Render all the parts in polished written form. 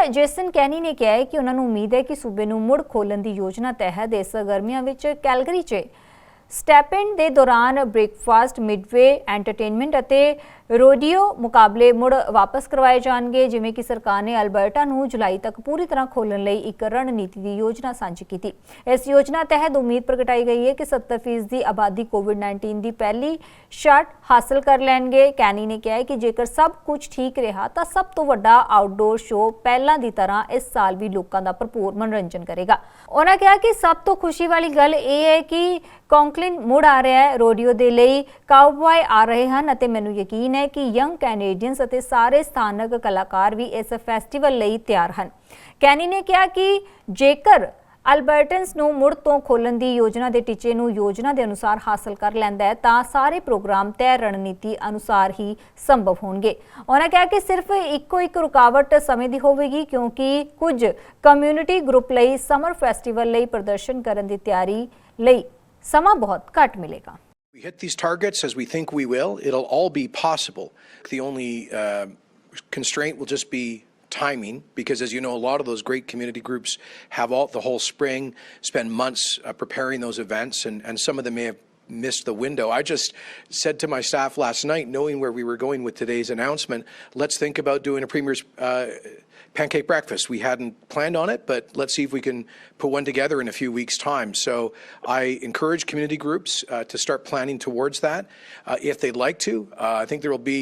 Jason ਕੈਨੀ ਨੇ ਕਿਹਾ ਹੈ ਕਿ ਉਹਨਾਂ ਨੂੰ ਉਮੀਦ ਹੈ ਕਿ ਸੂਬੇ ਨੂੰ ਮੁੜ ਖੋਲ੍ਹਣ ਦੀ ਯੋਜਨਾ ਤਹਿਤ ਇਸ ਗਰਮੀਆਂ ਵਿੱਚ ਕੈਲਗਰੀ 'ਚ ਸਟੈਪਿੰਗ ਦੇ ਦੌਰਾਨ ਬ੍ਰੇਕਫਾਸਟ ਮਿਡਵੇ ਐਂਟਰਟੇਨਮੈਂਟ ਅਤੇ रोडियो मुकाबले मुड़ वापस करवाए जाएंगे। जिवें कि सरकार ने अल्बर्टा नूं जुलाई तक पूरी तरह खोलण लई एक रणनीति की योजना सांझी की। इस योजना तहत उम्मीद प्रगटाई गई है कि 70% आबादी कोविड-19 की पहली शॉट हासिल कर लैणगे। कैनी ने कहा है कि जेकर सब कुछ ठीक रहा तो सब तो वड्डा आउटडोर शो पहलां दी तरह इस साल भी लोगों का भरपूर मनोरंजन करेगा। उन्होंने कहा कि सब तो खुशी वाली गल यह है कि कॉन्कलिन मुड़ आ रहा है, रोडियो दे लई काउबॉय आ रहे हैं अते मैनूं यकीन है कि यंग कैनेडियंस ਅਤੇ ਸਾਰੇ ਸਥਾਨਕ ਕਲਾਕਾਰ ਵੀ ਇਸ ਫੈਸਟੀਵਲ ਲਈ ਤਿਆਰ ਹਨ। ਕੈਨੀ ਨੇ ਕਿਹਾ ਕਿ ਜੇਕਰ ਅਲਬਰਟਨਸ ਨੂੰ ਮੁੜ ਤੋਂ ਖੋਲ੍ਹਣ ਦੀ ਯੋਜਨਾ ਦੇ ਟੀਚੇ ਨੂੰ ਯੋਜਨਾ ਦੇ ਅਨੁਸਾਰ ਹਾਸਲ ਕਰ ਲੈਂਦਾ ਹੈ ਤਾਂ ਸਾਰੇ ਪ੍ਰੋਗਰਾਮ ਤੈਅ ਰਣਨੀਤੀ ਅਨੁਸਾਰ ਹੀ ਸੰਭਵ ਹੋਣਗੇ। ਉਹਨਾਂ ਕਿਹਾ ਕਿ ਸਿਰਫ ਇੱਕੋ ਇੱਕ ਰੁਕਾਵਟ ਸਮੇਂ ਦੀ ਹੋਵੇਗੀ ਕਿਉਂਕਿ ਕੁਝ ਕਮਿਊਨਿਟੀ ਗਰੁੱਪ ਲਈ ਸਮਰ ਫੈਸਟੀਵਲ ਲਈ ਪ੍ਰਦਰਸ਼ਨ ਕਰਨ ਦੀ ਤਿਆਰੀ ਲਈ ਸਮਾਂ ਬਹੁਤ ਘੱਟ ਮਿਲੇਗਾ। We hit these targets as we think we will, it'll all be possible. The only constraint will just be timing, because as you know, a lot of those great community groups have the whole spring, spend months preparing those events, and some of them may have missed the window. I just said to my staff last night, knowing where we were going with today's announcement, let's think about doing a Premier's pancake breakfast. We hadn't planned on it, but let's see if we can put one together in a few weeks' time. So I encourage community groups to start planning towards that if they'd like to. I think there will be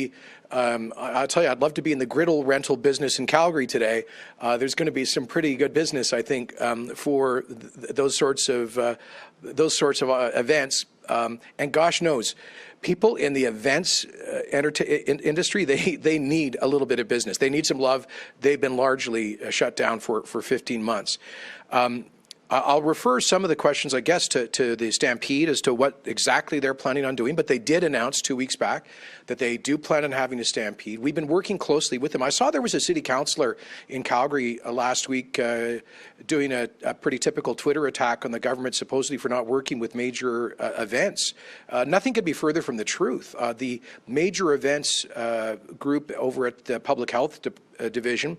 I'll tell you, I'd love to be in the griddle rental business in Calgary today. There's going to be some pretty good business, I think, for those sorts of events. And gosh knows, people in the events industry, they need a little bit of business. They need some love. They've been largely shut down for 15 months. I'll refer some of the questions, I guess, to the Stampede as to what exactly they're planning on doing, but they did announce 2 weeks back that they do plan on having a Stampede. We've been working closely with them. I saw there was a city councillor in Calgary last week doing a pretty typical Twitter attack on the government, supposedly for not working with major events. Nothing could be further from the truth. The major events group over at the Public Health Division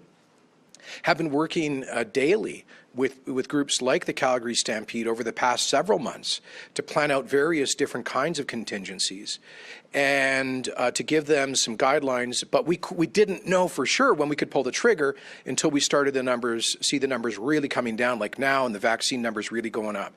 have been working daily with groups like the Calgary Stampede over the past several months to plan out various different kinds of contingencies and to give them some guidelines. But we didn't know for sure when we could pull the trigger until we started see the numbers really coming down like now, and the vaccine numbers really going up.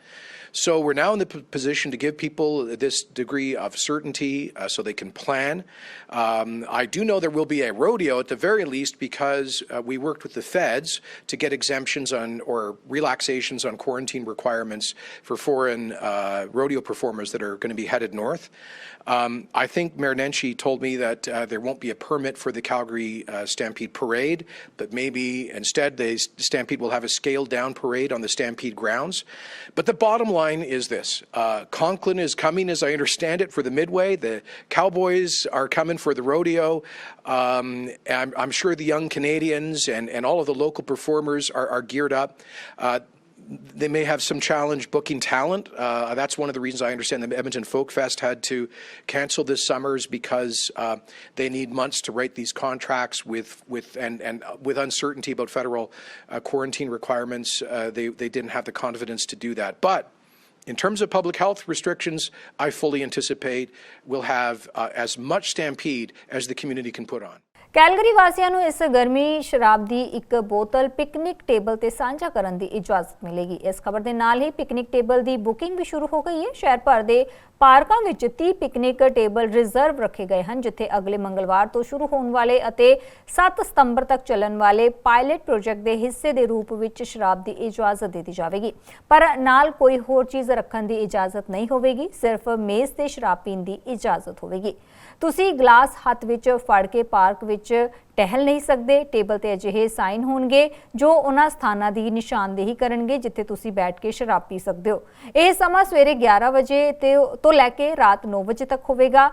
So we're now in the position to give people this degree of certainty so they can plan. I do know there will be a rodeo at the very least, because we worked with the feds to get exemptions on or relaxations on quarantine requirements for foreign rodeo performers that are going to be headed north. I think Mayor Nenshi told me that there won't be a permit for the Calgary Stampede Parade, but maybe instead the Stampede will have a scaled down parade on the Stampede grounds. But the bottom line is this. Conklin is coming, as I understand it, for the Midway. The Cowboys are coming for the rodeo. I'm sure the young Canadians and all of the local performers are geared up. They may have some challenge booking talent. That's one of the reasons I understand the Edmonton Folk Fest had to cancel this summer's, because they need months to write these contracts with uncertainty about federal quarantine requirements. They didn't have the confidence to do that. But in terms of public health restrictions, I fully anticipate we'll have as much Stampede as the community can put on. Calgary ਵਾਸੀਆਂ ਨੂੰ ਇਸ ਗਰਮੀ ਸ਼ਰਾਬ ਦੀ ਇੱਕ ਬੋਤਲ picnic table ਤੇ ਸਾਂਝਾ ਕਰਨ ਦੀ ਇਜਾਜ਼ਤ ਮਿਲੇਗੀ। ਇਸ ਖਬਰ ਦੇ ਨਾਲ ਹੀ ਪਿਕਨਿਕ ਟੇਬਲ ਦੀ ਬੁਕਿੰਗ ਵੀ ਸ਼ੁਰੂ ਹੋ ਗਈ ਹੈ। ਸ਼ਹਿਰ ਭਰ ਦੇ ਪਾਰਕਾਂ ਵਿੱਚ 30 ਪਿਕਨਿਕ ਟੇਬਲ ਰਿਜ਼ਰਵ ਰੱਖੇ ਗਏ ਹਨ, ਜਿੱਥੇ ਅਗਲੇ ਮੰਗਲਵਾਰ ਤੋਂ ਸ਼ੁਰੂ ਹੋਣ ਵਾਲੇ ਅਤੇ 7 ਸਤੰਬਰ ਤੱਕ ਚੱਲਣ ਵਾਲੇ ਪਾਇਲਟ ਪ੍ਰੋਜੈਕਟ ਦੇ ਹਿੱਸੇ ਦੇ ਰੂਪ ਵਿੱਚ ਸ਼ਰਾਬ ਦੀ ਇਜਾਜ਼ਤ ਦਿੱਤੀ ਜਾਵੇਗੀ। ਪਰ ਨਾਲ ਕੋਈ ਹੋਰ ਚੀਜ਼ ਰੱਖਣ ਦੀ ਇਜਾਜ਼ਤ ਨਹੀਂ ਹੋਵੇਗੀ, ਸਿਰਫ ਮੇਜ਼ ਤੇ ਸ਼ਰਾਬ ਪੀਣ ਦੀ ਇਜਾਜ਼ਤ ਹੋਵੇਗੀ। ਤੁਸੀਂ ਗਲਾਸ ਹੱਥ ਵਿੱਚ ਫੜ ਕੇ ਪਾਰਕ ਵਿੱਚ ਟਹਿਲ ਨਹੀਂ ਸਕਦੇ। ਟੇਬਲ ਤੇ ਅਜਿਹੇ ਸਾਈਨ ਹੋਣਗੇ ਜੋ ਉਹਨਾਂ ਸਥਾਨਾਂ ਦੀ ਨਿਸ਼ਾਨਦੇਹੀ ਕਰਨਗੇ ਜਿੱਥੇ ਤੁਸੀਂ ਬੈਠ ਕੇ ਸ਼ਰਾਬ ਪੀ ਸਕਦੇ ਹੋ। ਇਹ ਸਮਾਂ ਸਵੇਰੇ 11 ਵਜੇ ਤੋਂ ਲੈ ਕੇ ਰਾਤ 9 ਵਜੇ ਤੱਕ ਹੋਵੇਗਾ।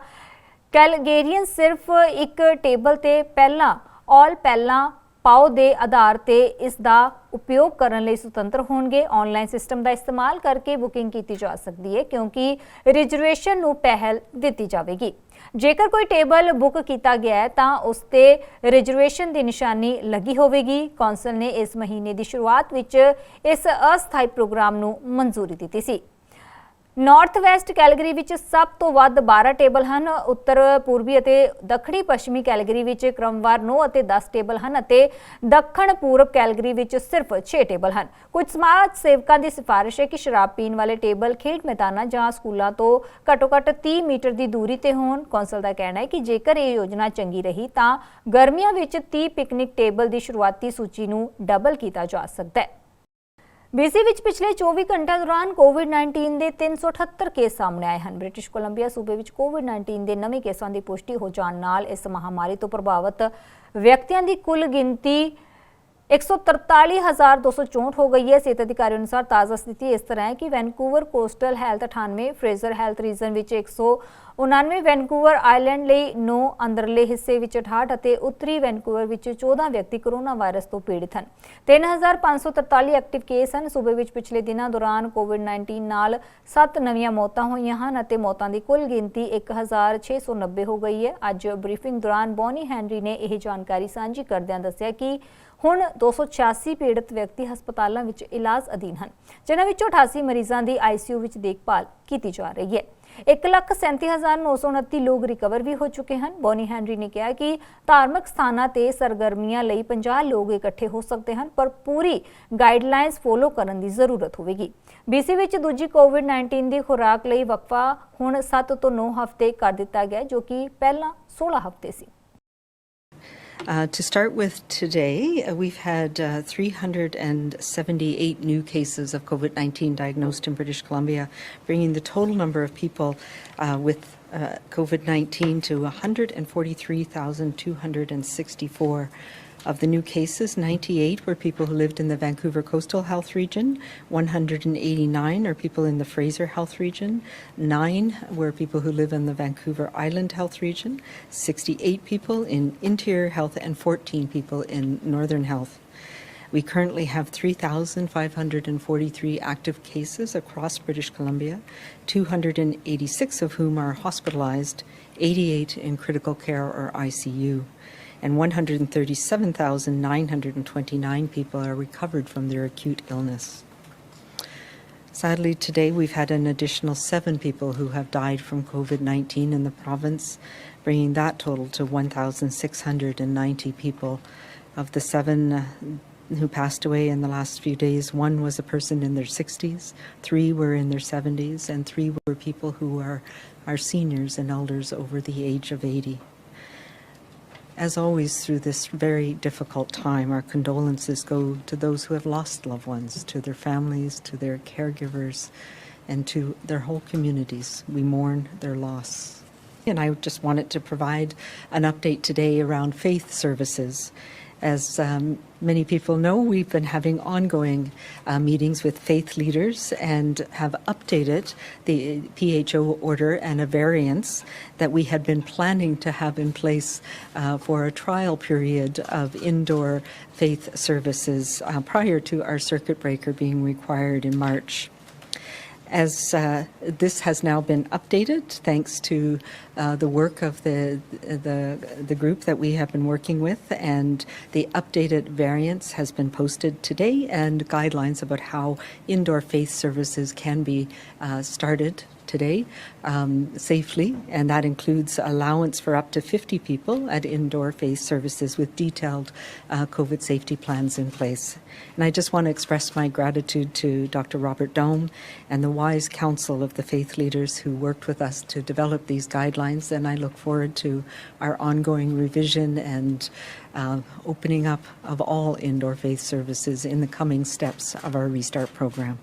ਕੈਲਗੇਰੀਅਨ ਸਿਰਫ ਇੱਕ ਟੇਬਲ ਤੇ ਪਹਿਲਾਂ ਪਾਓ ਦੇ ਆਧਾਰ ਤੇ ਇਸ ਦਾ ਉਪਯੋਗ ਕਰਨ ਲਈ ਸੁਤੰਤਰ ਹੋਣਗੇ। ਆਨਲਾਈਨ ਸਿਸਟਮ ਦਾ ਇਸਤੇਮਾਲ ਕਰਕੇ ਬੁਕਿੰਗ ਕੀਤੀ ਜਾ ਸਕਦੀ ਹੈ ਕਿਉਂਕਿ ਰਿਜ਼ਰਵੇਸ਼ਨ ਨੂੰ ਪਹਿਲ ਦਿੱਤੀ ਜਾਵੇਗੀ। ਜੇਕਰ ਕੋਈ ਟੇਬਲ ਬੁੱਕ ਕੀਤਾ ਗਿਆ ਹੈ ਤਾਂ ਉਸ ਤੇ ਰਿਜ਼ਰਵੇਸ਼ਨ ਦੀ ਨਿਸ਼ਾਨੀ ਲੱਗੀ ਹੋਵੇਗੀ। ਕੌਂਸਲ ਨੇ ਇਸ ਮਹੀਨੇ ਦੀ ਸ਼ੁਰੂਆਤ ਵਿੱਚ ਇਸ ਅਸਥਾਈ ਪ੍ਰੋਗਰਾਮ ਨੂੰ ਮਨਜ਼ੂਰੀ ਦਿੱਤੀ ਸੀ। ਨਾਰਥ ਵੈਸਟ ਕੈਲਗਰੀ ਵਿੱਚ ਸਭ ਤੋਂ ਵੱਧ 12 ਟੇਬਲ ਹਨ। ਉੱਤਰ ਪੂਰਬੀ ਅਤੇ ਦੱਖਣੀ ਪੱਛਮੀ ਕੈਲਗਰੀ ਵਿੱਚ ਕ੍ਰਮਵਾਰ 9 ਅਤੇ 10 ਟੇਬਲ ਹਨ ਅਤੇ ਦੱਖਣ ਪੂਰਬ ਕੈਲਗਰੀ ਵਿੱਚ ਸਿਰਫ 6 ਟੇਬਲ ਹਨ। ਕੁਝ ਸਮਾਜ ਸੇਵਕਾਂ ਦੀ ਸਿਫਾਰਿਸ਼ ਹੈ ਕਿ ਸ਼ਰਾਬ ਪੀਣ ਵਾਲੇ ਟੇਬਲ ਖੇਡ ਮੈਦਾਨਾਂ ਜਾਂ ਸਕੂਲਾਂ ਤੋਂ ਘੱਟੋ-ਘੱਟ 30 ਮੀਟਰ ਦੀ ਦੂਰੀ ਤੇ ਹੋਣ। ਕੌਂਸਲ ਦਾ ਕਹਿਣਾ ਹੈ ਕਿ ਜੇਕਰ ਇਹ ਯੋਜਨਾ ਚੰਗੀ ਰਹੀ ਤਾਂ ਗਰਮੀਆਂ ਵਿੱਚ 30 ਪਿਕਨਿਕ ਟੇਬਲ ਦੀ ਸ਼ੁਰੂਆਤੀ ਸੂਚੀ ਨੂੰ ਡਬਲ ਕੀਤਾ ਜਾ ਸਕਦਾ ਹੈ। BC ਵਿੱਚ ਪਿਛਲੇ 24 ਘੰਟਿਆਂ ਦੌਰਾਨ ਕੋਵਿਡ-19 ਦੇ 378 ਕੇਸ ਸਾਹਮਣੇ ਆਏ ਹਨ। ਬ੍ਰਿਟਿਸ਼ ਕੋਲੰਬੀਆ ਸੂਬੇ ਵਿੱਚ ਕੋਵਿਡ-19 ਦੇ ਨਵੇਂ ਕੇਸਾਂ ਦੀ ਪੁਸ਼ਟੀ ਹੋ ਜਾਣ ਨਾਲ ਇਸ ਮਹਾਮਾਰੀ ਤੋਂ ਪ੍ਰਭਾਵਿਤ ਵਿਅਕਤੀਆਂ ਦੀ ਕੁੱਲ ਗਿਣਤੀ 143,264 ਹੋ ਗਈ ਹੈ। ਸਿਹਤ ਅਧਿਕਾਰੀ ਅਨੁਸਾਰ ਤਾਜ਼ਾ ਸਥਿਤੀ ਇਸ ਤਰ੍ਹਾਂ ਹੈ ਕਿ Vancouver coastal health 98, Fraser health region ਵਿੱਚ 199, ਵੈਨਕੂਵਰ ਆਈਲੈਂਡ ਲਈ 9, ਅੰਦਰਲੇ ਹਿੱਸੇ ਵਿੱਚ 68 ਅਤੇ ਉੱਤਰੀ ਵੈਨਕੂਵਰ ਵਿੱਚ 14 ਵਿਅਕਤੀ ਕੋਰੋਨਾ ਵਾਇਰਸ ਤੋਂ ਪੀੜਿਤ ਹਨ। 3,543 ਐਕਟਿਵ ਕੇਸ ਹਨ। ਸੂਬੇ ਵਿੱਚ ਪਿਛਲੇ ਦਿਨਾਂ ਦੌਰਾਨ ਕੋਵਿਡ-19 ਨਾਲ 7 ਨਵੀਆਂ ਮੌਤਾਂ ਹੋਈਆਂ ਹਨ ਅਤੇ ਮੌਤਾਂ ਦੀ ਕੁੱਲ ਗਿਣਤੀ 1,690 ਹੋ ਗਈ ਹੈ। ਅੱਜ ਬਰੀਫਿੰਗ ਦੌਰਾਨ ਬੌਨੀ ਹੈਨਰੀ ਨੇ ਇਹ ਜਾਣਕਾਰੀ ਸਾਂਝੀ ਕਰਦਿਆਂ ਦੱਸਿਆ ਕਿ ਹੁਣ 286 ਪੀੜਤ ਵਿਅਕਤੀ ਹਸਪਤਾਲਾਂ ਵਿੱਚ ਇਲਾਜ ਅਧੀਨ ਹਨ, ਜਿਨ੍ਹਾਂ ਵਿੱਚੋਂ 88 ਮਰੀਜ਼ਾਂ ਦੀ ICU ਵਿੱਚ ਦੇਖਭਾਲ ਕੀਤੀ ਜਾ ਰਹੀ ਹੈ। 1,37,929 ਲੋਕ ਰਿਕਵਰ ਵੀ ਹੋ ਚੁੱਕੇ ਹਨ। ਬੌਨੀ ਹੈਨਰੀ ਨੇ ਕਿਹਾ ਕਿ ਧਾਰਮਿਕ ਸਥਾਨਾਂ ਤੇ ਸਰਗਰਮੀਆਂ ਲਈ 50 ਲੋਕ ਇਕੱਠੇ ਹੋ ਸਕਦੇ ਹਨ, ਪਰ ਪੂਰੀ ਗਾਈਡਲਾਈਨਸ ਫੋਲੋ ਕਰਨ ਦੀ ਜ਼ਰੂਰਤ ਹੋਵੇਗੀ। BC ਵਿੱਚ ਦੂਜੀ ਕੋਵਿਡ-19 ਦੀ ਖੁਰਾਕ ਲਈ ਵਕਫਾ ਹੁਣ 7 ਤੋਂ 9 ਹਫ਼ਤੇ ਕਰ ਦਿੱਤਾ ਗਿਆ, ਜੋ ਕਿ ਪਹਿਲਾਂ 16 ਹਫ਼ਤੇ ਸੀ। To start with today, we've had 378 new cases of COVID-19 diagnosed in British Columbia, bringing the total number of people with COVID-19 to 143,264. Of the new cases, 98 were people who lived in the Vancouver Coastal Health Region, 189 are people in the Fraser Health Region, 9 were people who live in the Vancouver Island Health Region, 68 people in Interior Health, and 14 people in Northern Health. We currently have 3,543 active cases across British Columbia, 286 of whom are hospitalized, 88 in critical care or ICU. And 137,929 people are recovered from their acute illness. Sadly, today we've had an additional 7 people who have died from COVID-19 in the province, bringing that total to 1,690 people. Of the 7 who passed away in the last few days, 1 was a person in their 60s, 3 were in their 70s, and 3 were people who are seniors and elders over the age of 80. As always, through this very difficult time, our condolences go to those who have lost loved ones, to their families, to their caregivers, and to their whole communities. We mourn their loss. And I just wanted to provide an update today around faith services. As many people know, we've been having ongoing meetings with faith leaders and have updated the PHO order and a variance that we had been planning to have in place for a trial period of indoor faith services prior to our circuit breaker being required in March. As this has now been updated, thanks to the work of the group that we have been working with, and the updated variance has been posted today, and guidelines about how indoor faith services can be started today safely, and that includes allowance for up to 50 people at indoor faith services with detailed COVID safety plans in place. And I just want to express my gratitude to Dr. Robert Dome and the wise council of the faith leaders who worked with us to develop these guidelines, and I look forward to our ongoing revision and opening up of all indoor faith services in the coming steps of our restart program.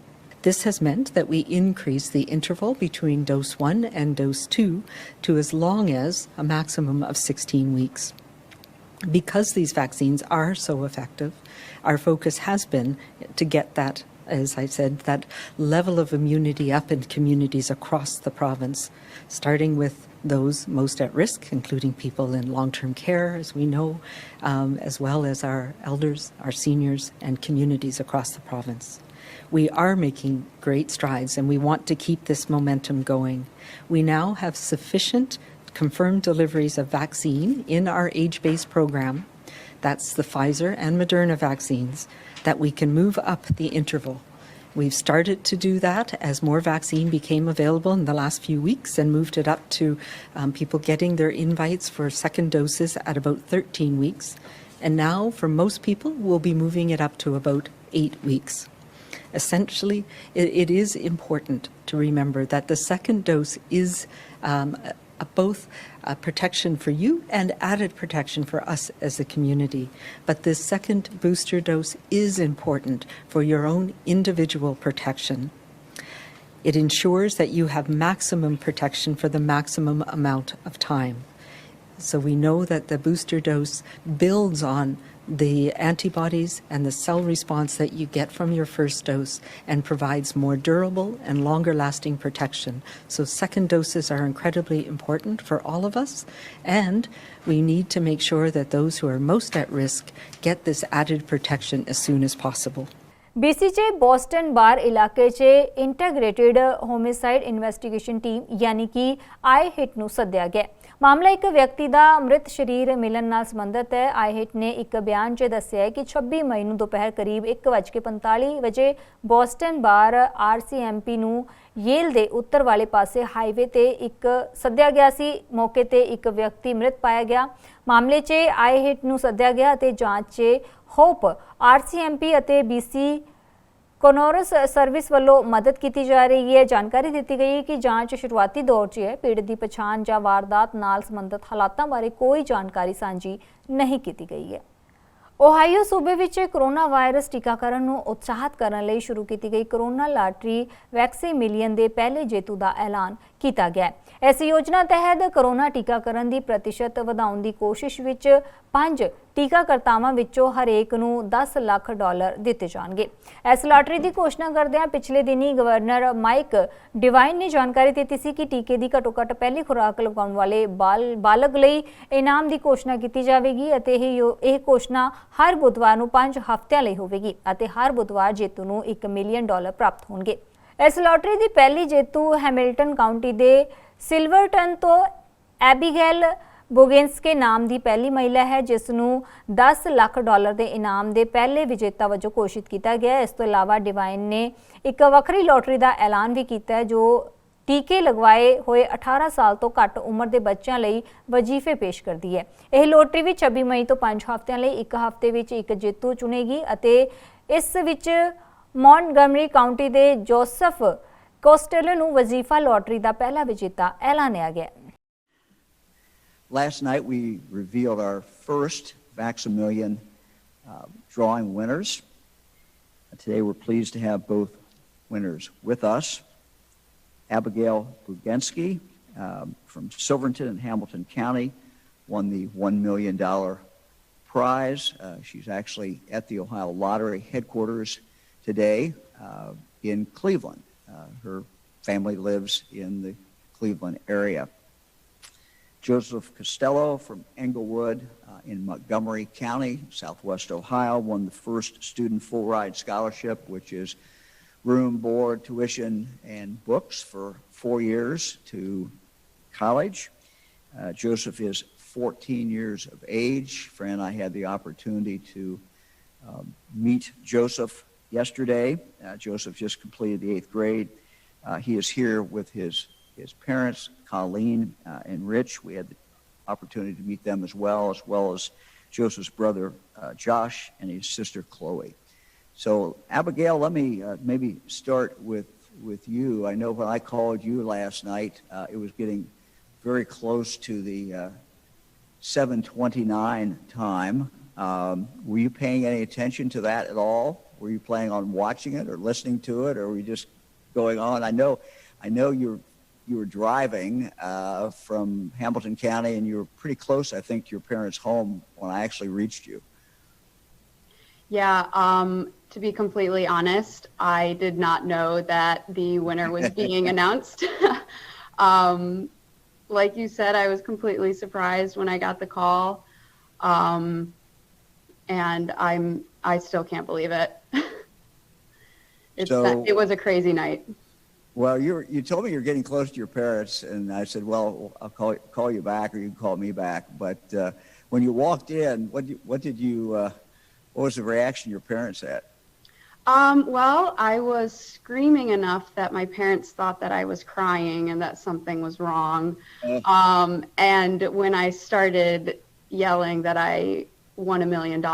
This has meant that we increase the interval between dose 1 and dose 2 to as long as a maximum of 16 weeks. Because these vaccines are so effective, our focus has been to get that, as I said, that level of immunity up in communities across the province, starting with those most at risk, including people in long-term care, as we know, as well as our elders, our seniors, and communities across the province. We are making great strides, and we want to keep this momentum going. We now have sufficient confirmed deliveries of vaccine in our age-based program, that's the Pfizer and Moderna vaccines, that we can move up the interval. We've started to do that as more vaccine became available in the last few weeks and moved it up to people getting their invites for second doses at about 13 weeks. And now, for most people, we'll be moving it up to about 8 weeks. Essentially, it is important to remember that the second dose is both protection for you and added protection for us as a community. But this second booster dose is important for your own individual protection. It ensures that you have maximum protection for the maximum amount of time. So we know that the booster dose builds on the antibodies and the cell response that you get from your first dose and provides more durable and longer lasting protection. So second doses are incredibly important for all of us, and we need to make sure that those who are most at risk get this added protection as soon as possible. बीसीचे Boston Bar इलाके चे integrated homicide investigation team यानी कि आई-हिट ਨੂੰ ਸੱਦਿਆ ਗਿਆ। ਮਾਮਲਾ ਇੱਕ ਵਿਅਕਤੀ ਦਾ ਮ੍ਰਿਤ ਸ਼ਰੀਰ ਮਿਲਣ ਨਾਲ ਸੰਬੰਧਿਤ ਹੈ। आई-हिट ਨੇ ਇੱਕ ਬਿਆਨ 'ਚ ਦੱਸਿਆ ਕਿ 26 ਮਈ ਨੂੰ ਦੁਪਹਿਰ ਕਰੀਬ 1:45 ਵਜੇ ਬੋਸਟਨ ਬਾਰ ਆਰਸੀਐਮਪੀ ਨੂੰ ਯੇਲ ਦੇ ਉੱਤਰ ਵਾਲੇ ਪਾਸੇ ਹਾਈਵੇ ਤੇ ਇੱਕ ਸੱਦਿਆ ਗਿਆ ਸੀ। ਮੌਕੇ ਤੇ ਇੱਕ ਵਿਅਕਤੀ ਮ੍ਰਿਤ ਪਾਇਆ ਗਿਆ। ਮਾਮਲੇ 'ਚ आई-हिट ਨੂੰ ਸੱਦਿਆ ਗਿਆ ਅਤੇ ਜਾਂਚ 'ਚ ਹੋਪ आरसीएमपी ਅਤੇ BC ਕੋਨੋਰਸ ਸਰਵਿਸ ਵੱਲੋਂ ਮਦਦ ਕੀਤੀ ਜਾ ਰਹੀ ਹੈ। ਜਾਣਕਾਰੀ ਦਿੱਤੀ ਗਈ ਹੈ ਕਿ ਜਾਂਚ ਸ਼ੁਰੂਆਤੀ ਦੌਰ 'ਚ ਹੈ। ਪੀੜਤ ਦੀ ਪਛਾਣ ਜਾਂ ਵਾਰਦਾਤ ਨਾਲ ਸੰਬੰਧਿਤ ਹਾਲਾਤਾਂ ਬਾਰੇ ਕੋਈ ਜਾਣਕਾਰੀ ਸਾਂਝੀ ਨਹੀਂ ਕੀਤੀ ਗਈ ਹੈ। ओहायो सूबे विच कोरोना वायरस टीकाकरण ਨੂੰ ਉਤਸ਼ਾਹਿਤ ਕਰਨ ਲਈ ਸ਼ੁਰੂ ਕੀਤੀ ਗਈ कोरोना ਲਾਟਰੀ वैक्सीमिलियन ਦੇ ਪਹਿਲੇ ਜੇਤੂ ਦਾ ਐਲਾਨ ਕੀਤਾ ਗਿਆ ਹੈ। ਇਸ ਯੋਜਨਾ ਤਹਿਤ कोरोना ਟੀਕਾਕਰਨ ਦੀ ਪ੍ਰਤੀਸ਼ਤ ਵਧਾਉਣ ਦੀ ਕੋਸ਼ਿਸ਼ ਵਿੱਚ 5 ਟੀਕਾਕਰਤਾਵਾਂ ਵਿੱਚੋਂ ਹਰੇਕ ਨੂੰ $10 ਲੱਖ ਦਿੱਤੇ ਜਾਣਗੇ। ਇਸ ਲਾਟਰੀ ਦੀ ਘੋਸ਼ਣਾ ਕਰਦਿਆਂ ਪਿਛਲੇ ਦਿਨੀ ਗਵਰਨਰ ਮਾਈਕ ਡਿਵਾइन ਨੇ ਜਾਣਕਾਰੀ ਦਿੱਤੀ ਸੀ ਕਿ ਟੀਕੇ ਦੀ ਘੱਟੋ-ਘੱਟ ਪਹਿਲੀ ਖੁਰਾਕ ਲਗਾਉਣ ਵਾਲੇ ਬਾਲਗ ਲਈ ਇਨਾਮ ਦੀ ਘੋਸ਼ਣਾ ਕੀਤੀ ਜਾਵੇਗੀ ਅਤੇ ਇਹ ਘੋਸ਼ਣਾ हर बुधवार ਨੂੰ 5 ਹਫ਼ਤਿਆਂ ਲਈ ਹੋਵੇਗੀ ਅਤੇ ਹਰ ਬੁੱਧਵਾਰ ਜੇਤੂ ਨੂੰ $1 ਮਿਲੀਅਨ ਪ੍ਰਾਪਤ ਹੋਣਗੇ। ਇਸ ਲਾਟਰੀ ਦੀ ਪਹਿਲੀ ਜੇਤੂ ਹੈਮਿਲਟਨ ਕਾਉਂਟੀ ਦੇ ਸਿਲਵਰਟਨ ਤੋਂ ਐਬੀਗੇਲ ਬੋਗਿੰਸਕੇ ਨਾਮ ਦੀ ਪਹਿਲੀ ਮਹਿਲਾ ਹੈ ਜਿਸ ਨੂੰ $10 ਲੱਖ ਦੇ ਇਨਾਮ ਦੇ ਪਹਿਲੇ ਵਿਜੇਤਾ ਵਜੋਂ ਘੋਸ਼ਿਤ ਕੀਤਾ ਗਿਆ ਹੈ। ਇਸ ਤੋਂ ਇਲਾਵਾ ਡਿਵਾइन ਨੇ ਇੱਕ ਵੱਖਰੀ ਲਾਟਰੀ ਦਾ ਐਲਾਨ ਵੀ ਕੀਤਾ ਹੈ ਜੋ टीके लगवाए हुए 18 साल तो घट उम्र के बच्चों ਲਈ वजीफे पेश करती है। यह लोटरी भी 26 मई तो 5 हफ्तों ਲਈ एक हफ्ते ਵਿੱਚ एक जेतू चुनेगी ਅਤੇ ਇਸ ਵਿੱਚ ਮੌਂਟਗਮਰੀ ਕਾਉਂਟੀ ਦੇ जोसेफ ਕੋਸਟੇਲੋ ਨੂੰ ਵਜ਼ੀਫਾ ਲੋਟਰੀ ਦਾ ਪਹਿਲਾ ਵਿਜੇਤਾ ਐਲਾਨਿਆ ਗਿਆ। Last night we revealed our first VaxxaMillion drawing winners. Today we're pleased to have both winners with us. Abigail Bugensky from Silverton and Hamilton County won the $1 million prize. She's actually at the Ohio Lottery headquarters today in Cleveland. Her family lives in the Cleveland area. Joseph Costello from Englewood in Montgomery County, Southwest Ohio, won the first student full ride scholarship, which is room, board, tuition, and books for 4 years to college. Joseph is 14 years of age. Fran and I had the opportunity to meet Joseph yesterday. Joseph just completed the 8th grade. He is here with his parents, Colleen and Rich. We had the opportunity to meet them as well as Joseph's brother, Josh, and his sister, Chloe. So, Abigail, let me maybe start with you. I know when I called you last night, it was getting very close to the 7:29 time. Were you paying any attention to that at all? Were you planning on watching it or listening to it, or were you just going on? I know you were driving from Hamilton County, and you were pretty close, I think, to your parents' home when I actually reached you. Yeah, to be completely honest, I did not know that the winner was being announced. like you said, I was completely surprised when I got the call. And I still can't believe it. It was a crazy night. Well, you told me you're getting close to your parents, and I said, well, I'll call you back, or you can call me back. But when you walked in, what was the reaction your parents had? Well, I was screaming enough that my parents thought that I was crying and that something was wrong. And when I started yelling that I won $1 million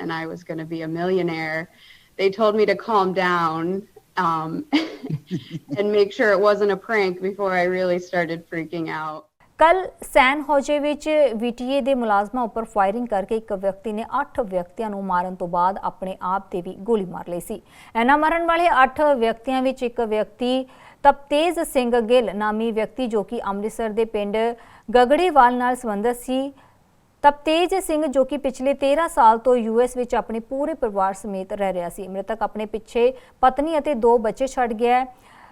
and I was going to be a millionaire, they told me to calm down and make sure it wasn't a prank before I really started freaking out. ਕੱਲ ਸੈਨ ਹੋਜੇ ਵਿੱਚ VTA ਦੇ ਮੁਲਾਜ਼ਮਾਂ ਉੱਪਰ firing ਕਰਕੇ ਇੱਕ ਵਿਅਕਤੀ ਨੇ 8 ਵਿਅਕਤੀਆਂ ਨੂੰ ਮਾਰਨ ਤੋਂ ਬਾਅਦ ਆਪਣੇ ਆਪ ਤੇ ਵੀ ਗੋਲੀ ਮਾਰ ਲਈ ਸੀ। ਇਹਨਾਂ ਮਰਨ ਵਾਲੇ 8 ਵਿਅਕਤੀਆਂ ਵਿੱਚ ਇੱਕ ਵਿਅਕਤੀ ਤਪਤੇਜ ਸਿੰਘ ਗਿੱਲ ਨਾਮੀ ਵਿਅਕਤੀ ਜੋ ਕਿ ਅੰਮ੍ਰਿਤਸਰ ਦੇ ਪਿੰਡ ਗਗੜੇਵਾਲ ਨਾਲ ਸੰਬੰਧਿਤ ਸੀ। ਤਪਤੇਜ ਸਿੰਘ ਜੋ ਕਿ ਪਿਛਲੇ 13 ਸਾਲ ਤੋਂ US ਵਿੱਚ ਆਪਣੇ ਪੂਰੇ ਪਰਿਵਾਰ ਸਮੇਤ ਰਹਿ ਰਿਹਾ ਸੀ। ਮ੍ਰਿਤਕ ਆਪਣੇ ਪਿੱਛੇ ਪਤਨੀ ਅਤੇ 2 ਬੱਚੇ ਛੱਡ ਗਿਆ।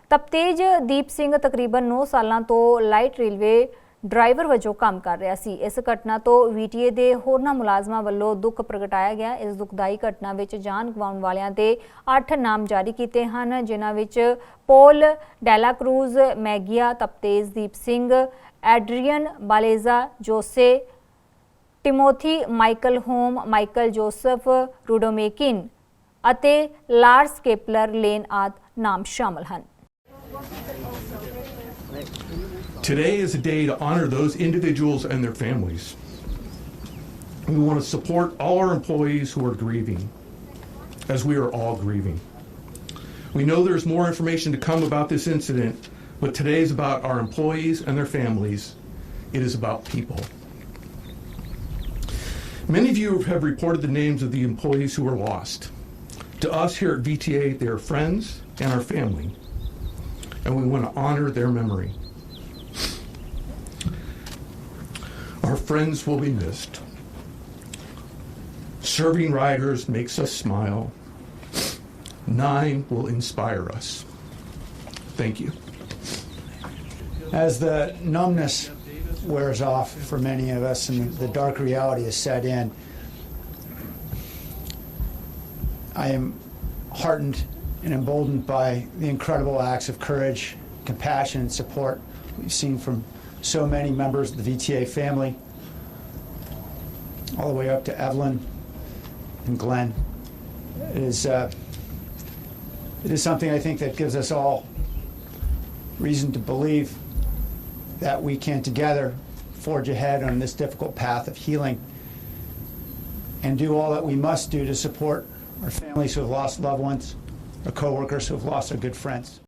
ਤਪਤੇਜ ਦੀਪ ਸਿੰਘ ਤਕਰੀਬਨ 9 ਸਾਲਾਂ ਤੋਂ ਲਾਈਟ ਰੇਲਵੇ ਡਰਾਈਵਰ ਵਜੋਂ ਕੰਮ ਕਰ ਰਿਹਾ ਸੀ। ਇਸ ਘਟਨਾ ਤੋਂ VTA ਦੇ ਹੋਰਨਾਂ ਮੁਲਾਜ਼ਮਾਂ ਵੱਲੋਂ ਦੁੱਖ ਪ੍ਰਗਟਾਇਆ ਗਿਆ। ਇਸ ਦੁਖਦਾਈ ਘਟਨਾ ਵਿੱਚ ਜਾਨ ਗਵਾਉਣ ਵਾਲਿਆਂ ਦੇ 8 ਨਾਮ ਜਾਰੀ ਕੀਤੇ ਹਨ, ਜਿਨ੍ਹਾਂ ਵਿੱਚ ਪੋਲ ਡੈਲਾ ਕਰੂਜ਼, ਮੈਗੀਆ, Taptej Deep Singh, Adrian Balleza, Jose, Timothy, Michael Home, Michael Joseph ਰੂਡੋਮੇਕਿਨ ਅਤੇ ਲਾਰਸ ਕੇਪਲਰ ਲੇਨ ਆਦਿ ਨਾਮ ਸ਼ਾਮਲ ਹਨ। Today is a day to honor those individuals and their families. We want to support all our employees who are grieving, as we are all grieving. We know there's more information to come about this incident, but today is about our employees and their families. It is about people. Many of you have reported the names of the employees who were lost. To us here at VTA, they are friends and our family, and we want to honor their memory. Our friends will be missed. Serving riders makes us smile. 9 will inspire us. Thank you. As the numbness wears off for many of us and the dark reality is set in, I am heartened and emboldened by the incredible acts of courage, compassion, and support we've seen from so many members of the VTA family, all the way up to Evelyn and Glenn. It is something I think that gives us all reason to believe that we can together forge ahead on this difficult path of healing and do all that we must do to support our families who have lost loved ones, our coworkers who have lost our good friends.